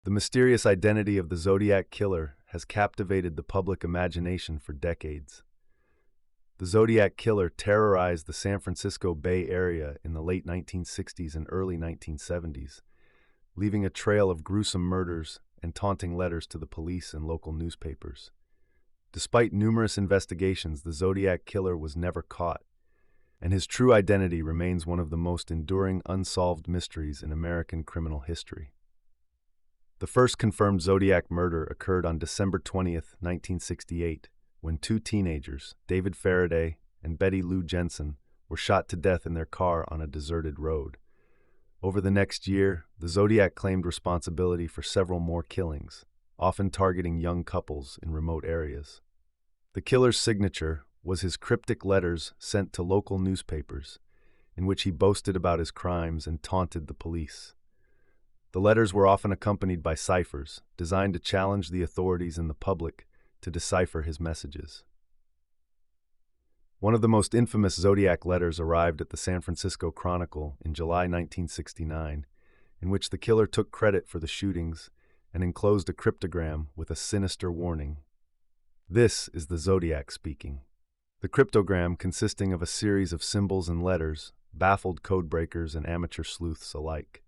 The mysterious identity of the Zodiac Killer has captivated the public imagination for decades. The Zodiac Killer terrorized the San Francisco Bay Area in the late 1960s and early 1970s, leaving a trail of gruesome murders and taunting letters to the police and local newspapers. Despite numerous investigations, the Zodiac Killer was never caught, and his true identity remains one of the most enduring unsolved mysteries in American criminal history. The first confirmed Zodiac murder occurred on December 20th, 1968, when two teenagers, David Faraday and Betty Lou Jensen, were shot to death in their car on a deserted road. Over the next year, the Zodiac claimed responsibility for several more killings, often targeting young couples in remote areas. The killer's signature was his cryptic letters sent to local newspapers, in which he boasted about his crimes and taunted the police. The letters were often accompanied by ciphers, designed to challenge the authorities and the public to decipher his messages. One of the most infamous Zodiac letters arrived at the San Francisco Chronicle in July 1969, in which the killer took credit for the shootings and enclosed a cryptogram with a sinister warning. "This is the Zodiac speaking." The cryptogram, consisting of a series of symbols and letters, baffled codebreakers and amateur sleuths alike.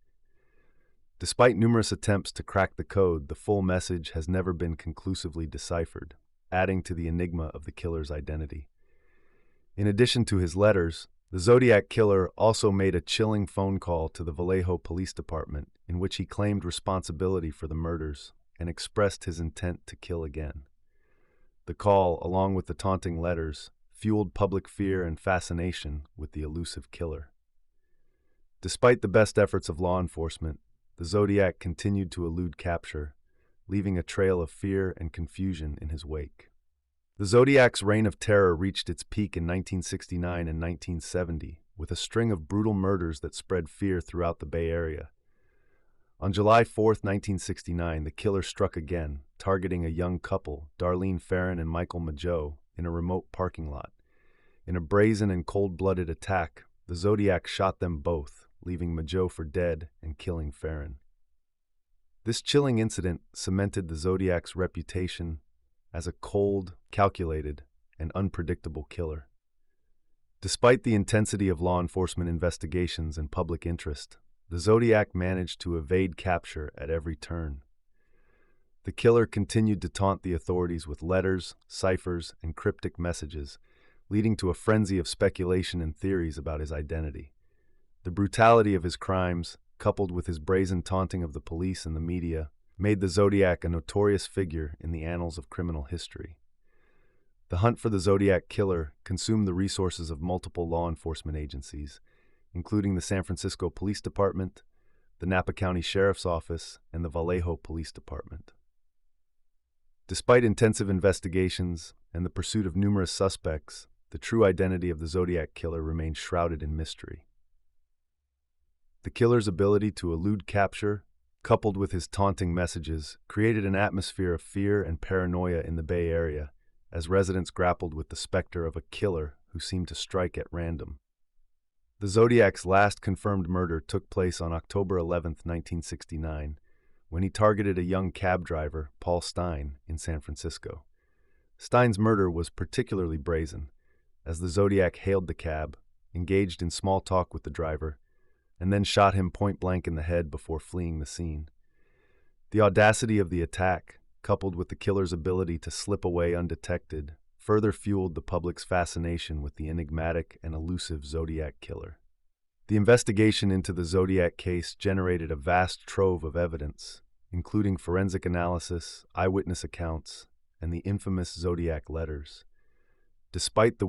Despite numerous attempts to crack the code, the full message has never been conclusively deciphered, adding to the enigma of the killer's identity. In addition to his letters, the Zodiac Killer also made a chilling phone call to the Vallejo Police Department in which he claimed responsibility for the murders and expressed his intent to kill again. The call, along with the taunting letters, fueled public fear and fascination with the elusive killer. Despite the best efforts of law enforcement, the Zodiac continued to elude capture, leaving a trail of fear and confusion in his wake. The Zodiac's reign of terror reached its peak in 1969 and 1970, with a string of brutal murders that spread fear throughout the Bay Area. On July 4th, 1969, the killer struck again, targeting a young couple, Darlene Ferrin and Michael Mageau, in a remote parking lot. In a brazen and cold-blooded attack, the Zodiac shot them both, leaving Mageau for dead and killing Ferrin. This chilling incident cemented the Zodiac's reputation as a cold, calculated, and unpredictable killer. Despite the intensity of law enforcement investigations and public interest, the Zodiac managed to evade capture at every turn. The killer continued to taunt the authorities with letters, ciphers, and cryptic messages, leading to a frenzy of speculation and theories about his identity. The brutality of his crimes, coupled with his brazen taunting of the police and the media, made the Zodiac a notorious figure in the annals of criminal history. The hunt for the Zodiac Killer consumed the resources of multiple law enforcement agencies, including the San Francisco Police Department, the Napa County Sheriff's Office, and the Vallejo Police Department. Despite intensive investigations and the pursuit of numerous suspects, the true identity of the Zodiac Killer remained shrouded in mystery. The killer's ability to elude capture, coupled with his taunting messages, created an atmosphere of fear and paranoia in the Bay Area, as residents grappled with the specter of a killer who seemed to strike at random. The Zodiac's last confirmed murder took place on October 11, 1969, when he targeted a young cab driver, Paul Stine, in San Francisco. Stine's murder was particularly brazen, as the Zodiac hailed the cab, engaged in small talk with the driver, and then shot him point-blank in the head before fleeing the scene. The audacity of the attack, coupled with the killer's ability to slip away undetected, further fueled the public's fascination with the enigmatic and elusive Zodiac Killer. The investigation into the Zodiac case generated a vast trove of evidence, including forensic analysis, eyewitness accounts, and the infamous Zodiac letters. Despite the